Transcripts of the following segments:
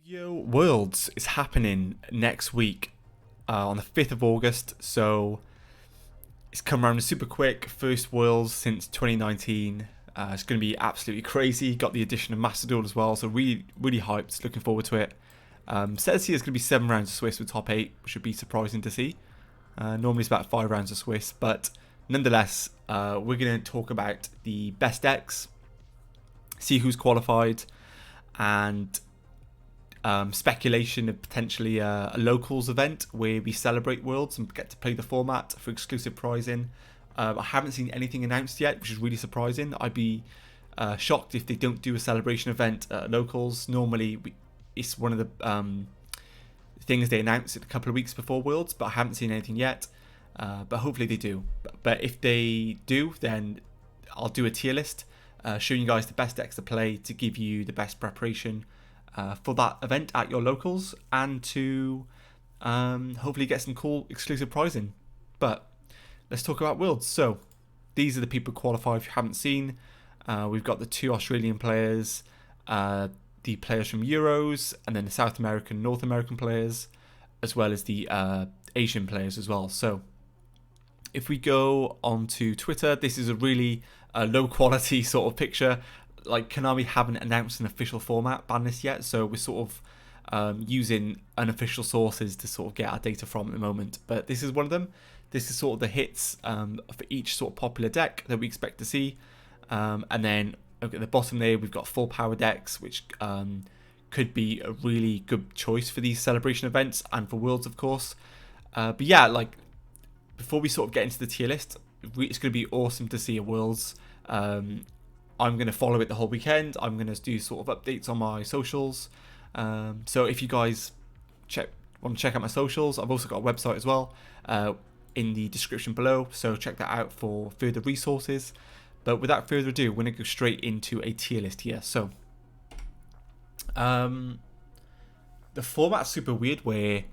Yo, Worlds is happening next week on the 5th of August, so it's come around super quick. First Worlds since 2019. It's going to be absolutely crazy. Got the addition of Mastodon as well, so really, really hyped. Looking forward to it. Says here it's going to be 7 rounds of Swiss with top 8, which would be surprising to see. Normally it's about 5 rounds of Swiss, but nonetheless, we're going to talk about the best decks, see who's qualified, and speculation of potentially a locals event where we celebrate Worlds and get to play the format for exclusive prizing. I haven't seen anything announced yet, which is really surprising. I'd be shocked if they don't do a celebration event at locals. Normally, it's one of the things they announce it a couple of weeks before Worlds, but I haven't seen anything yet. But hopefully they do. But if they do, then I'll do a tier list showing you guys the best decks to play to give you the best preparation for that event at your locals, and to hopefully get some cool exclusive prizing. But let's talk about Worlds. So these are the people qualified if you haven't seen. We've got the 2 Australian players, the players from Euros, and then the South American, North American players, as well as the Asian players as well. So if we go onto Twitter, this is a really low quality sort of picture. Like, Konami haven't announced an official format ban list yet, so we're sort of using unofficial sources to sort of get our data from at the moment. But this is one of them. This is sort of the hits for each sort of popular deck that we expect to see. And then at the bottom there, we've got full power decks, which could be a really good choice for these celebration events and for Worlds, of course. But yeah, like, before we sort of get into the tier list, it's going to be awesome to see a Worlds. I'm going to follow it the whole weekend. I'm going to do sort of updates on my socials. So if you guys want to check out my socials, I've also got a website as well in the description below. So check that out for further resources. But without further ado, we're going to go straight into a tier list here. So the format's super weird, where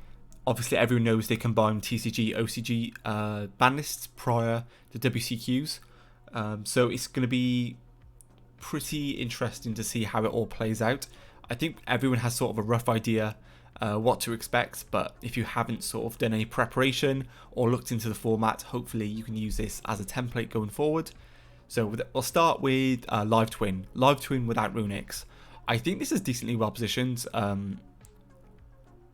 obviously everyone knows they combine TCG, OCG ban lists prior to WCQs. So it's going to be pretty interesting to see how it all plays out. I think everyone has sort of a rough idea what to expect, but if you haven't sort of done any preparation or looked into the format, hopefully you can use this as a template going forward. So we'll start with Live Twin. Live Twin without Runix. I think this is decently well positioned.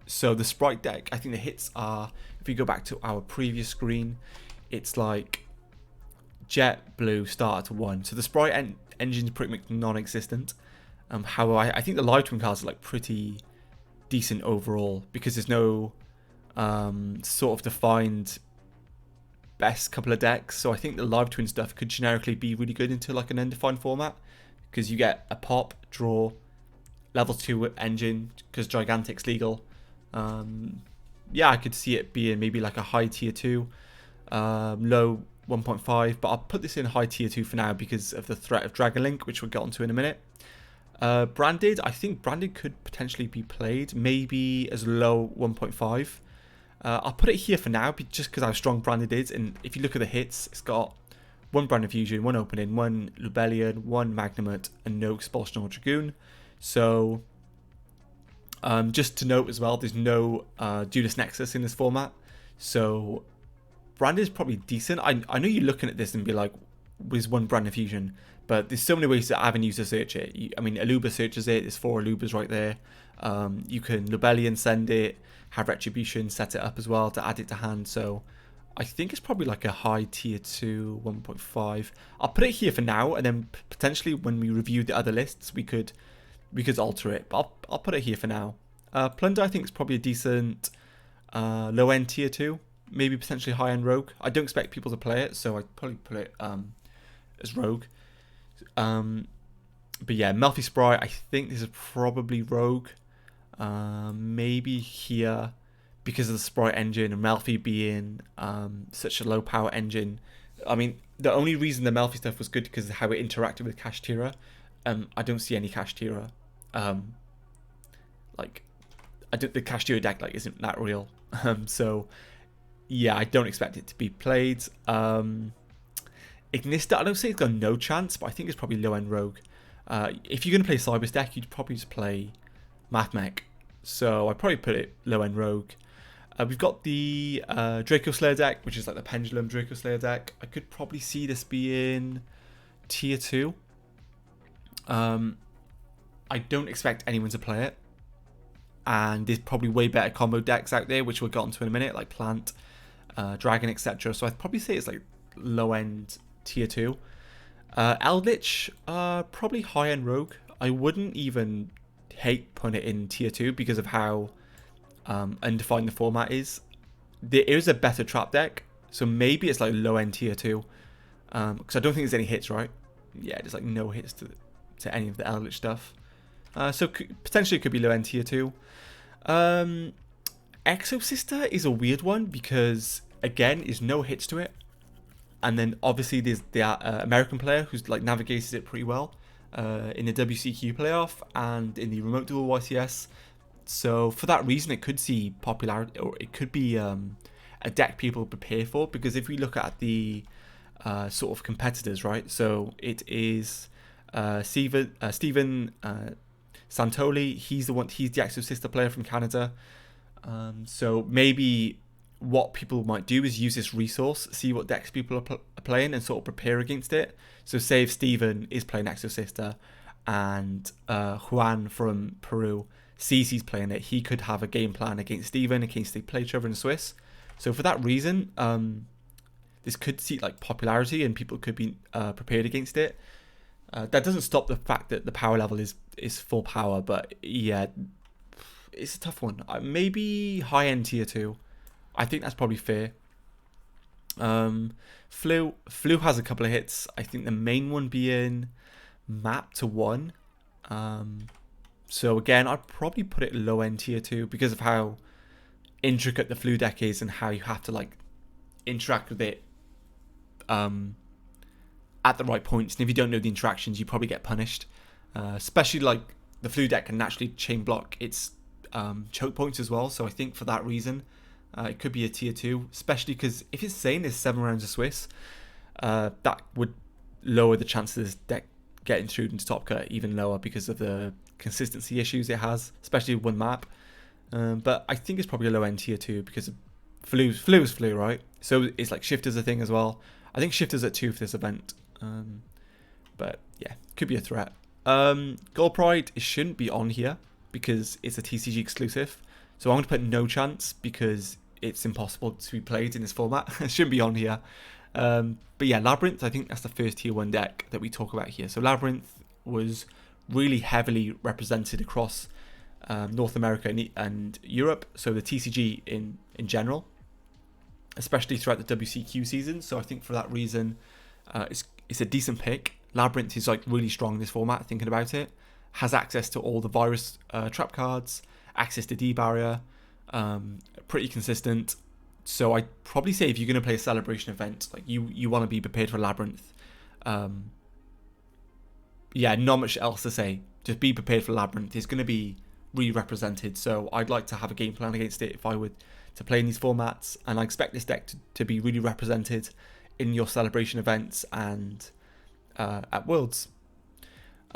So the Sprite deck, I think the hits are, if we go back to our previous screen, it's like Jet, Blue, Starter to 1. So the Sprite engine's pretty much non-existent. However, I think the Live Twin cards are like pretty decent overall, because there's no sort of defined best couple of decks. So I think the Live Twin stuff could generically be really good into like an undefined format, because you get a pop, draw, level 2 engine, because Gigantic's legal. Yeah, I could see it being maybe like a high tier 2, low 1.5, but I'll put this in high tier 2 for now because of the threat of Dragon Link, which we'll get onto in a minute. Branded, I think Branded could potentially be played, maybe as low 1.5. I'll put it here for now, just because how strong Branded is. And if you look at the hits, it's got 1 Branded Fusion, 1 Opening, 1 Lubellion, 1 Magnamut, and no Expulsion or Dragoon. So just to note as well, there's no Duelist Nexus in this format. So Branded is probably decent. I know you're looking at this and be like, "Where's 1 Branded Fusion?" But there's so many ways that avenues to search it. I mean, Aluba searches it. There's 4 Alubas right there. You can Lubellion send it, have Retribution, set it up as well to add it to hand. So I think it's probably like a high tier 2, 1.5. I'll put it here for now, and then potentially when we review the other lists, we could alter it. But I'll put it here for now. Plunder, I think, is probably a decent low end tier 2. Maybe potentially high-end Rogue. I don't expect people to play it, so I'd probably put it as Rogue. But yeah, Melfi Sprite, I think this is probably Rogue. Maybe here, because of the Sprite engine and Melfi being such a low-power engine. I mean, the only reason the Melfi stuff was good because of how it interacted with Kashtira. I don't see any Kashtira. Like, the Kashtira deck like isn't that real. So yeah, I don't expect it to be played. Ignista, I don't say it's got no chance, but I think it's probably low-end Rogue. If you're going to play Cyber's deck, you'd probably just play Mathmech. so I'd probably put it low end rogue. We've got the Draco Slayer deck, which is like the Pendulum Draco Slayer deck. I could probably see this being tier 2. I don't expect anyone to play it. And there's probably way better combo decks out there, which we'll get onto in a minute, like Plant, Dragon, etc. So I'd probably say it's like low end tier 2. Eldritch, probably high end rogue. I wouldn't even hate putting it in tier 2 because of how undefined the format is. There is a better trap deck, so maybe it's like low end tier 2. Because I don't think there's any hits, right? Yeah, there's like no hits to any of the Eldritch stuff. So potentially it could be low end tier 2. Exo Sister is a weird one because again, there's no hits to it, and then obviously there's the American player who's like navigated it pretty well in the WCQ playoff and in the Remote Duel YCS. So for that reason, it could see popularity, or it could be a deck people prepare for. Because if we look at the sort of competitors, right? So it is Stephen Santoli. He's the Exo Sister player from Canada. So maybe what people might do is use this resource, see what decks people are playing, and sort of prepare against it. So say if Steven is playing Exo Sister and Juan from Peru sees he's playing it, he could have a game plan against Steven in case they play each other in Swiss. So for that reason, this could see like popularity and people could be prepared against it. That doesn't stop the fact that the power level is full power, but yeah, it's a tough one. Maybe high end tier 2. I think that's probably fair. Flu has a couple of hits. I think the main one being Map to 1. So again, I'd probably put it low end tier 2 because of how intricate the Flu deck is and how you have to like interact with it at the right points. And if you don't know the interactions, you probably get punished. Especially like the Flu deck can naturally chain block its choke points as well. So I think for that reason, it could be a tier 2, especially because if it's saying there's 7 rounds of Swiss, that would lower the chances of this deck getting through into top cut even lower because of the consistency issues it has, especially with one map. But I think it's probably a low end tier 2 because Flu is Flu, right? So it's like Shifters a thing as well. I think Shifters at 2 for this event. But yeah, could be a threat. Gold Pride, it shouldn't be on here because it's a TCG exclusive. So I'm going to put no chance because it's impossible to be played in this format. It shouldn't be on here. But yeah, Labyrinth, I think that's the first tier 1 deck that we talk about here. So Labyrinth was really heavily represented across North America and Europe. So the TCG in general, especially throughout the WCQ season. So I think for that reason, it's a decent pick. Labyrinth is like really strong in this format, thinking about it. Has access to all the virus trap cards, access to D-Barrier, pretty consistent. So I'd probably say if you're going to play a celebration event, like you want to be prepared for Labyrinth. Yeah, not much else to say. Just be prepared for Labyrinth. It's going to be re-represented. So I'd like to have a game plan against it if I would to play in these formats. And I expect this deck to be really represented in your celebration events and at Worlds.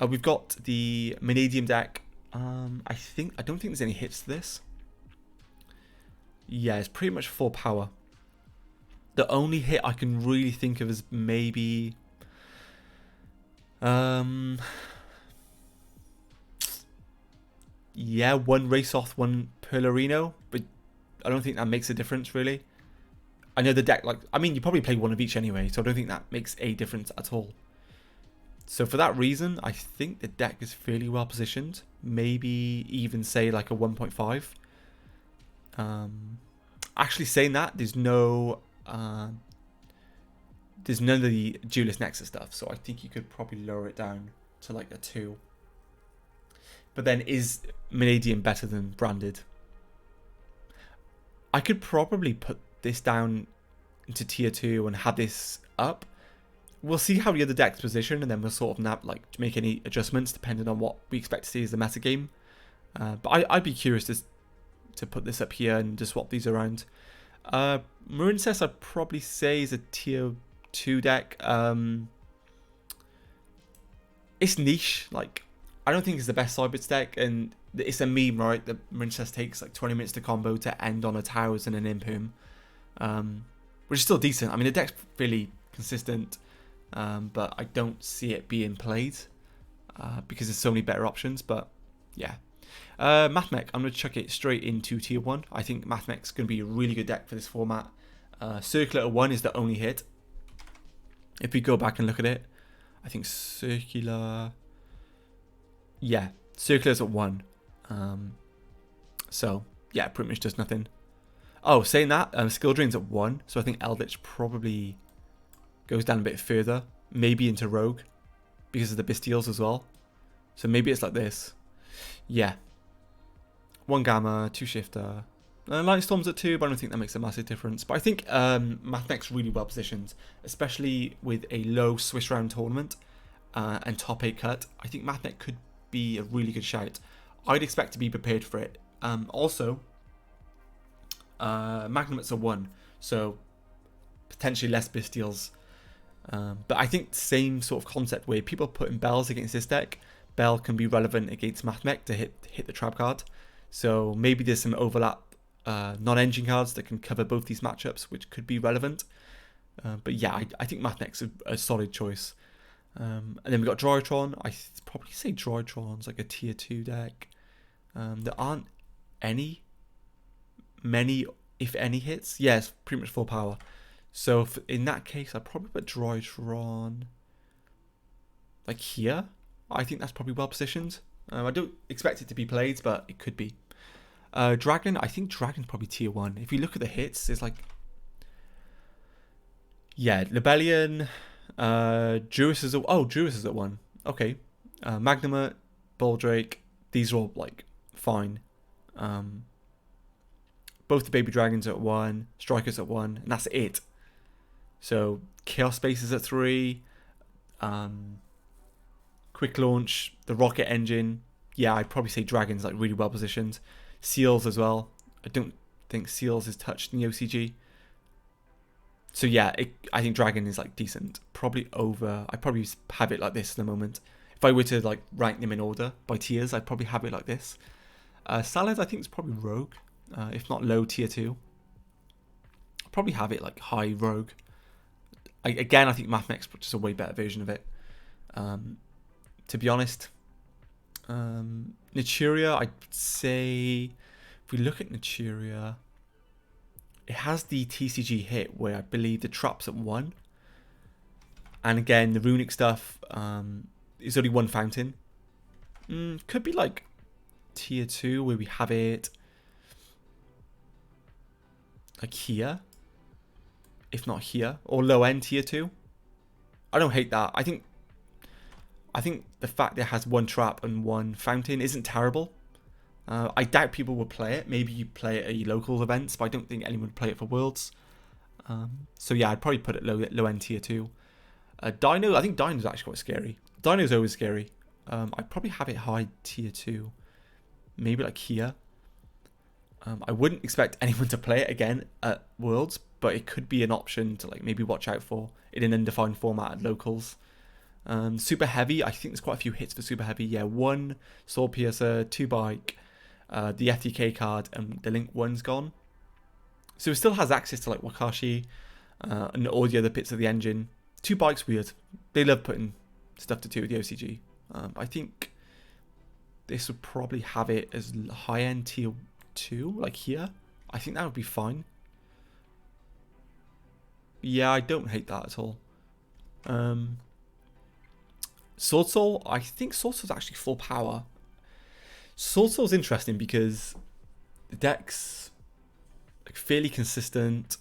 We've got the Mannadium deck. I don't think there's any hits to this. Yeah, it's pretty much full power. The only hit I can really think of is maybe yeah, one Raceoth, one Perlarino, but I don't think that makes a difference really. I know the deck, like, I mean, you probably play one of each anyway, so I don't think that makes a difference at all. So for that reason, I think the deck is fairly well positioned. Maybe even say like a 1.5. Actually saying that, there's none of the Duelist Nexus stuff, so I think you could probably lower it down to like a 2. But then is Mannadium better than Branded? I could probably put this down into tier 2 and have this up. We'll see how the other decks position, and then we'll sort of make any adjustments depending on what we expect to see as the meta game. But I'd be curious to put this up here and to swap these around. Marincess, I'd probably say is a tier 2 deck. It's niche. Like, I don't think it's the best Cyberts deck, and it's a meme, right? The Marincess takes like 20 minutes to combo to end on a Towers and an Imperm, which is still decent. I mean, the deck's fairly consistent, but I don't see it being played because there's so many better options. But yeah, Mathmech, I'm going to chuck it straight into tier 1. I think Mathmech's going to be a really good deck for this format. Circular at 1 is the only hit. If we go back and look at it, I think Circular... Yeah, Circular's at 1. So, yeah, pretty much does nothing. Oh, saying that, Skill Drain's at 1, so I think Eldritch probably goes down a bit further. Maybe into Rogue, because of the Bestials as well. So maybe it's like this. Yeah. 1 Gamma, 2 Shifter. Lightning Storm's at 2, but I don't think that makes a massive difference. But I think Mathmech's really well positioned, especially with a low Swiss round tournament and top 8 cut. I think Mathmech could be a really good shout. I'd expect to be prepared for it. Also, Magnemite's a 1, so potentially less Bestials. But I think the same sort of concept where people putting Bells against this deck, Bell can be relevant against Mathmech to hit the trap card. So maybe there's some overlap non-engine cards that can cover both these matchups, which could be relevant. But yeah, I think Mathmech's a solid choice. And then we've got Drytron. I probably say Drytron's like a tier 2 deck. There aren't many, if any, hits. Yeah, it's pretty much full power. So in that case, I'd probably put Drytron like here. I think that's probably well positioned. I don't expect it to be played, but it could be. Dragon, I think Dragon's probably tier 1. If you look at the hits, there's like... Yeah, Lebellion, Juris is at 1. Okay. Magnemite, Boldrake, these are all like fine. Both the baby dragons are at 1, Strikers at 1, and that's it. So Chaos Space is at 3. Quick Launch, the Rocket Engine. Yeah, I'd probably say Dragon's like really well positioned. Seals as well. I don't think Seals is touched in the OCG. So yeah, I think Dragon is like decent. Probably over. I probably have it like this at the moment. If I were to like rank them in order by tiers, I'd probably have it like this. Salad, I think it's probably Rogue, if not low tier 2. I'll probably have it like high Rogue. Again, I think Mathmech's just a way better version of it. To be honest, Naturia, I'd say, if we look at Naturia, it has the TCG hit where I believe the trap's at 1. And again, the runic stuff is only 1 fountain. Could be like tier 2 where we have it like here, if not here, or low end tier 2. I don't hate that. I think the fact that it has 1 trap and 1 fountain isn't terrible. I doubt people will play it. Maybe you play it at your local events, but I don't think anyone would play it for Worlds. So yeah, I'd probably put it low end tier 2. Dino, I think Dino's actually quite scary. Dino's always scary. I'd probably have it high tier 2. Maybe like here. I wouldn't expect anyone to play it again at Worlds, but it could be an option to like maybe watch out for in an undefined format at locals. Super Heavy, I think there's quite a few hits for Super Heavy. Yeah, 1 Sword Piercer, 2 Bike, the FTK card, and the Link 1's gone. So it still has access to like Wakashi and all the other bits of the engine. 2 Bike's weird. They love putting stuff to 2 with the OCG. I think this would probably have it as high-end tier 2, like here. I think that would be fine. Yeah, I don't hate that at all. Sword Soul, I think Sword Soul's actually full power. Sword Soul's interesting because the deck's like fairly consistent,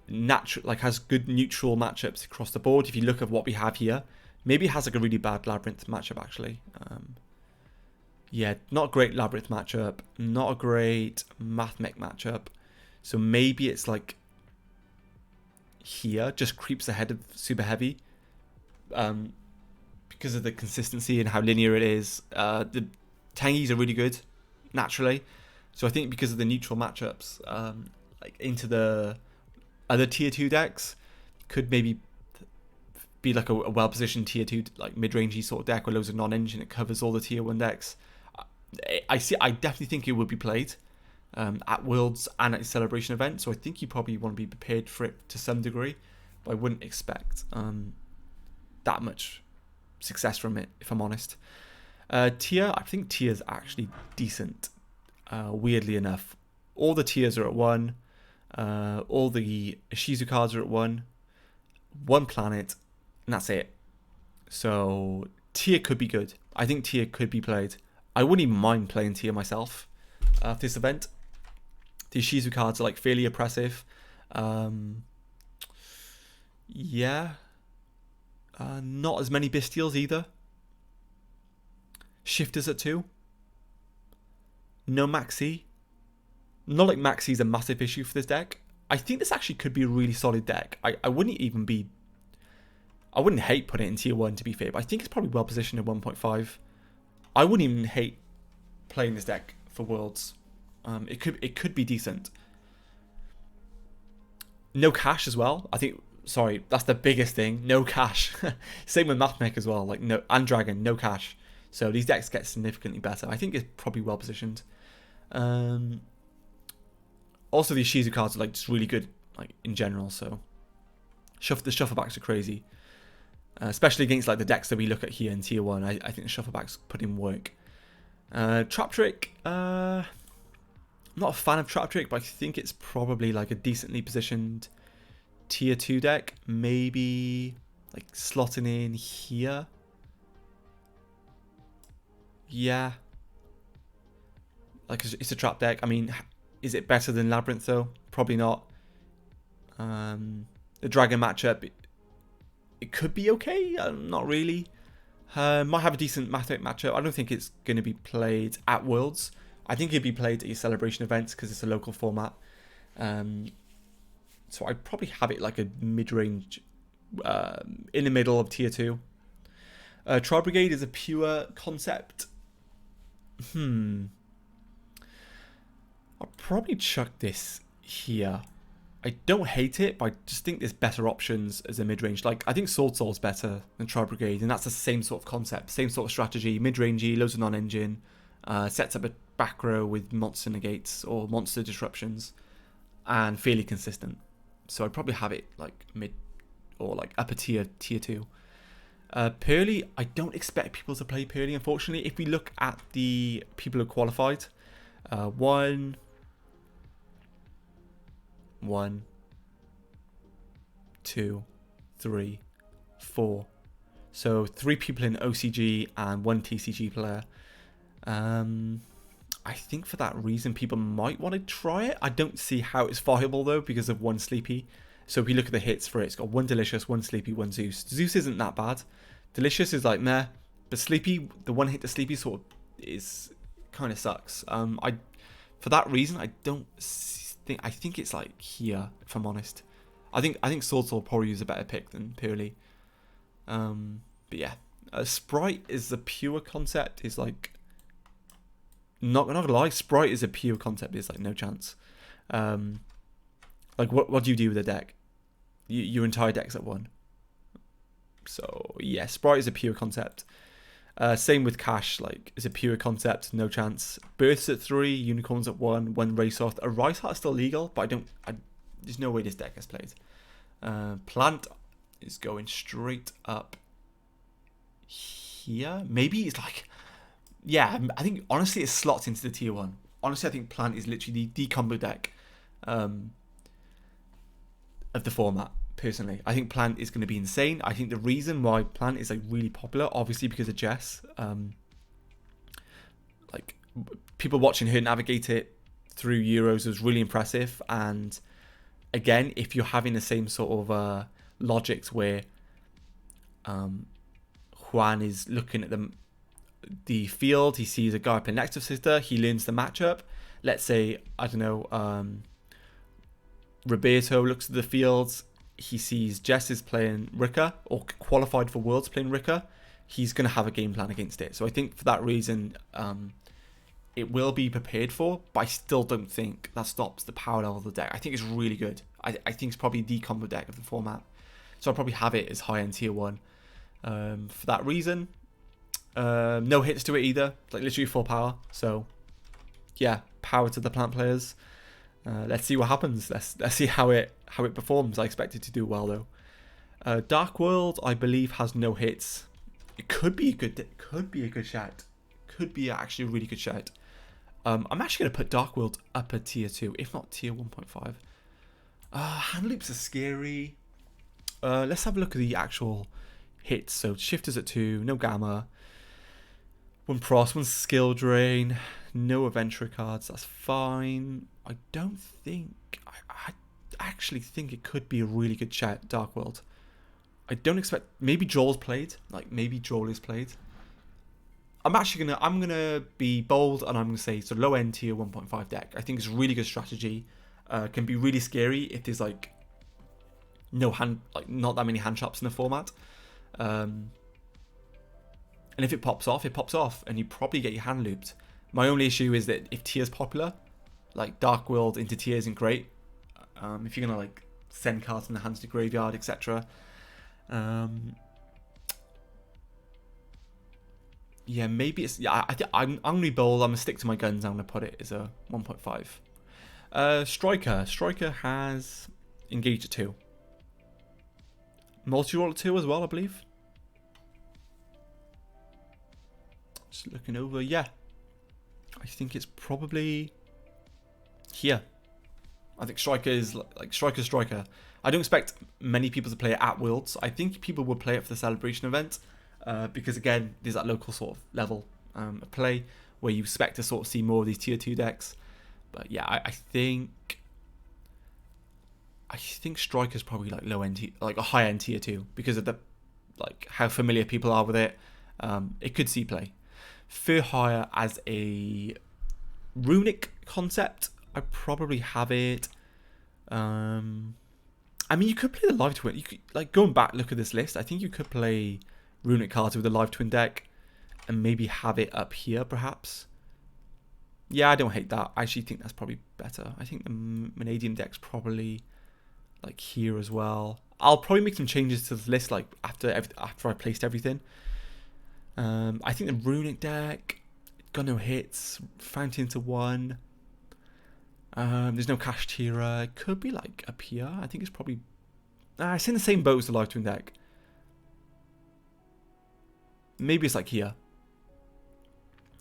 natural, like has good neutral matchups across the board. If you look at what we have here, maybe it has like a really bad Labyrinth matchup actually. Yeah, not a great Labyrinth matchup, not a great Mathmech matchup. So maybe it's like here, just creeps ahead of Super Heavy. Because of the consistency and how linear it is. The Tangies are really good naturally, so I think because of the neutral matchups, like into the other tier 2 decks, could maybe be like a well positioned tier 2 like mid-rangey sort of deck with loads of non-engine that covers all the tier 1 decks. I definitely think it would be played at Worlds and at a celebration event. So I think you probably want to be prepared for it to some degree, but I wouldn't expect that much success from it, if I'm honest. Tier, I think tier's actually decent. Weirdly enough, all the tiers are at 1. All the Ishizu cards are at 1. 1 planet, and that's it. So tier could be good. I think tier could be played. I wouldn't even mind playing tier myself for this event. The Ishizu cards are like fairly oppressive. Yeah. Not as many Bystials either. Shifters at 2. No Maxi. Not like Maxi's a massive issue for this deck. I think this actually could be a really solid deck. I wouldn't hate putting it in tier 1 to be fair, but I think it's probably well positioned at 1.5. I wouldn't even hate playing this deck for Worlds. It could be decent. No cash as well. I think, sorry, that's the biggest thing. No cash. Same with Mathmech as well. Like no, and Dragon, no cash. So these decks get significantly better. I think it's probably well positioned. Also, the Ishizu cards are like just really good, like in general. So the shufflebacks are crazy, especially against like the decks that we look at here in tier 1. I think the shufflebacks put in work. Trap Trick. I'm not a fan of Trap Trick, but I think it's probably like a decently positioned tier 2 deck. Maybe like slotting in here. Yeah. Like it's a trap deck. I mean, is it better than Labyrinth though? Probably not. The Dragon matchup, it could be okay. Not really. Might have a decent Mathmech matchup. I don't think it's going to be played at Worlds. I think it'd be played at your celebration events because it's a local format. So I'd probably have it like a mid-range, in the middle of tier 2. Trial Brigade is a pure concept. I'll probably chuck this here. I don't hate it, but I just think there's better options as a mid-range. Like, I think Sword Soul's better than Trial Brigade, and that's the same sort of concept, same sort of strategy, mid-rangey, loads of non-engine, sets up a back row with monster negates or monster disruptions, and fairly consistent. So I'd probably have it like mid or like upper tier 2. Pearly, I don't expect people to play Pearly, unfortunately. If we look at the people who qualified, 1, 2, 3, 4. So 3 people in OCG and 1 TCG player. I think for that reason, people might want to try it. I don't see how it's viable though because of 1 Sleepy. So if we look at the hits for it, it's got 1 Delicious, 1 Sleepy, 1 Zeus. Zeus isn't that bad. Delicious is like meh, but Sleepy, the 1 hit to Sleepy sort of is kind of sucks. For that reason, I think it's like here, if I'm honest. I think Sword Soul probably is a better pick than Purely. But yeah, Sprite is a pure concept. Is like not gonna lie, Sprite is a pure concept. Is like no chance. Like what do you do with a deck? Your entire deck's at 1. So yeah, Sprite is a pure concept. Same with Cash, like is a pure concept, no chance. Births at 3, Unicorns at 1, 1 Raceoff. A Rice Heart is still legal, but there's no way this deck has played. Plant is going straight up here. Maybe it's like, yeah, I think honestly it slots into the tier 1. Honestly, I think Plant is literally the combo deck of the format. Personally, I think Plant is going to be insane. I think the reason why Plant is like really popular, obviously because of Jess. Like people watching her navigate it through Euros was really impressive. And again, if you're having the same sort of logics where Juan is looking at the field, he sees a guy playing next to Sister, he learns the matchup. Let's say, I don't know, Roberto looks at the fields. He sees Jess is playing Rika or qualified for Worlds playing Rika. He's going to have a game plan against it. So I think for that reason, it will be prepared for, but I still don't think that stops the power level of the deck. I think it's really good. I think it's probably the combo deck of the format. So I'll probably have it as high end tier 1 for that reason. No hits to it either. Like literally full power. So yeah, power to the plant players. Let's see what happens. Let's see how it performs. I expect it to do well though. Dark World, I believe, has no hits. It could be a good. Could be a good shout. Could be actually a really good shout. I'm actually gonna put Dark World up at tier 2, if not tier 1.5. Hand loops are scary. Let's have a look at the actual hits. So shifters at 2, no gamma. 1 pros, 1 skill drain, no adventure cards. That's fine. I don't think. I actually think it could be a really good shout, Dark World. I don't expect. Maybe Joel's played. Like maybe Joel is played. I'm gonna be bold and I'm gonna say it's a low end tier 1.5 deck. I think it's a really good strategy. Can be really scary if there's like not that many hand traps in the format. And if it pops off, and you probably get your hand looped. My only issue is that if tier's popular, like Dark World into tier isn't great. If you're gonna like send cards in the hands to graveyard, etc. Yeah, maybe it's. Yeah, I'm gonna be bold. I'm gonna stick to my guns. I'm gonna put it as a 1.5. Striker has engage at 2. Multi-roll at 2 as well, I believe. Just looking over, yeah. I think it's probably here. I think Striker is like Striker. I don't expect many people to play it at Worlds. I think people will play it for the celebration event. Because again, there's that local sort of level of play where you expect to sort of see more of these tier 2 decks. But yeah, I think Striker's probably like low end, like a high end tier 2 because of the like how familiar people are with it. It could see play. Fur Hire as a runic concept, I probably have it. I mean, you could play the Live Twin. You could, like, going back, look at this list. I think you could play runic cards with a Live Twin deck and maybe have it up here, perhaps. Yeah, I don't hate that. I actually think that's probably better. I think the Vanadium deck's probably like here as well. I'll probably make some changes to the list like after I placed everything. I think the runic deck got no hits. Fountain to 1. There's no Kashtira. It could be like up here. I think it's probably. It's in the same boat as the Live Twin deck. Maybe it's like here.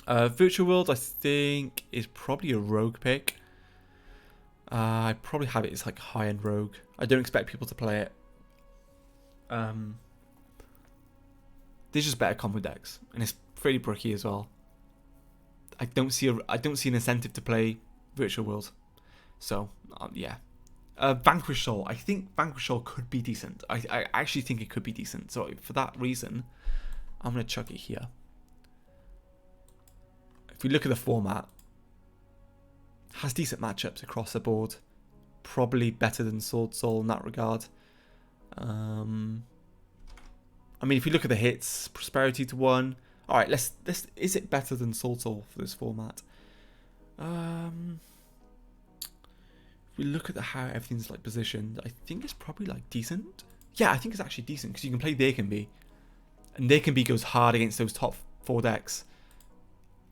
Virtual World, I think, is probably a rogue pick. I probably have it as like high-end rogue. I don't expect people to play it. There's just better combo decks, and it's pretty bricky as well. I don't see an incentive to play Virtual World. So yeah. Vanquish Soul. I think Vanquish Soul could be decent. I actually think it could be decent. So for that reason, I'm gonna chuck it here. If we look at the format, has decent matchups across the board. Probably better than Sword Soul in that regard. I mean, if you look at the hits, Prosperity to 1. All right, let's. Is it better than Sword Soul for this format? If we look at how everything's like positioned, I think it's probably like decent. Yeah, I think it's actually decent because you can play There Can Be, and There Can Be goes hard against those top 4 decks.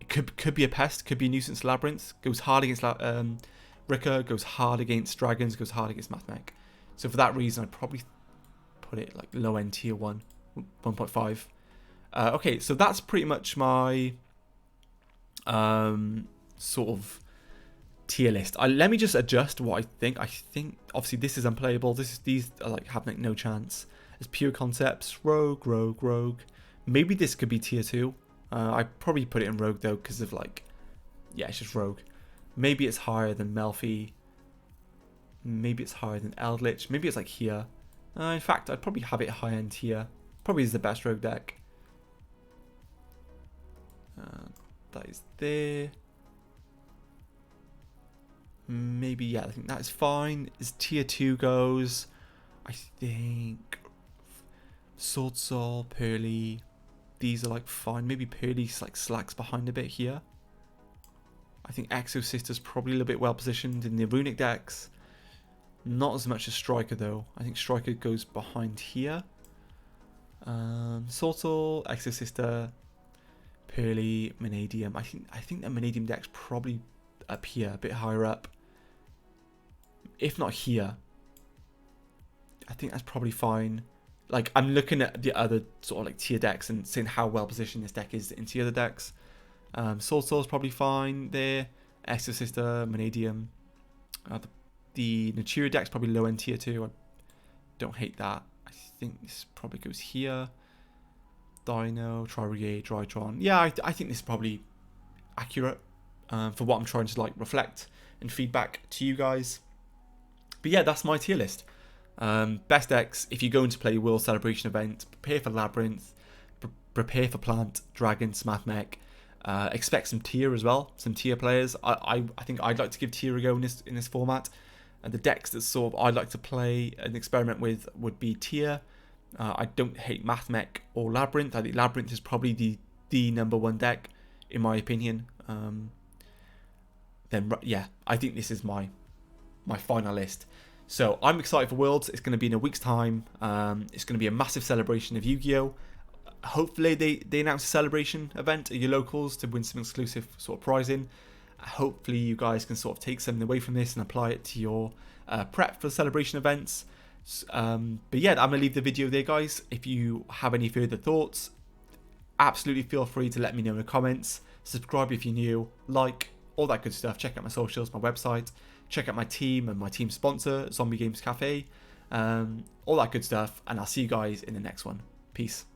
It could be a Pest, could be a Nuisance Labyrinth. Goes hard against Rika, goes hard against Dragons, goes hard against Mathmech. So for that reason, I'd probably put it like low end tier 1, 1.5. Okay, so that's pretty much my sort of tier list. Let me just adjust what I think. I think obviously this is unplayable. These are like have like no chance. It's pure concepts. Rogue. Maybe this could be tier 2. I probably put it in Rogue though because of like, yeah, it's just Rogue. Maybe it's higher than Melfi. Maybe it's higher than Eldritch. Maybe it's like here. In fact, I'd probably have it high end here. Probably is the best Rogue deck. That is there. Maybe, yeah, I think that's fine. As tier 2 goes, I think Sword Soul, Pearly, these are like fine. Maybe Pearly like slacks behind a bit here. I think Exorcister's probably a little bit well positioned in the runic decks. Not as much as Striker though. I think Striker goes behind here. Sword Soul, Exorcister. Pearly, Mannadium. I think the Mannadium deck's probably up here, a bit higher up. If not here, I think that's probably fine. Like, I'm looking at the other sort of like tier decks and seeing how well positioned this deck is in tier other decks. Sword Soul's probably fine there. Exorcister, Mannadium. The Natura deck's probably low end tier 2. I don't hate that. I think this probably goes here. Dino, Tri-Brigade, Drytron. Yeah, I think this is probably accurate for what I'm trying to like reflect and feedback to you guys. But yeah, that's my tier list. Best decks, if you're going to play a World Celebration event, prepare for Labyrinth, prepare for Plant, Dragon, Smathmech. Expect some tier as well, some tier players. I think I'd like to give tier a go in this format. And the decks that sort of I'd like to play and experiment with would be tier. I don't hate Mathmech or Labyrinth. I think Labyrinth is probably the number one deck in my opinion. Then yeah, I think this is my final list. So I'm excited for Worlds. It's going to be in a week's time. It's going to be a massive celebration of Yu-Gi-Oh! Hopefully they announce a celebration event at your locals to win some exclusive sort of prizing. Hopefully you guys can sort of take something away from this and apply it to your prep for celebration events. But yeah, I'm going to leave the video there, guys. If you have any further thoughts, absolutely feel free to let me know in the comments. Subscribe if you're new, like, all that good stuff. Check out my socials, my website. Check out my team and my team sponsor, Zombie Games Cafe. All that good stuff. And I'll see you guys in the next one. Peace.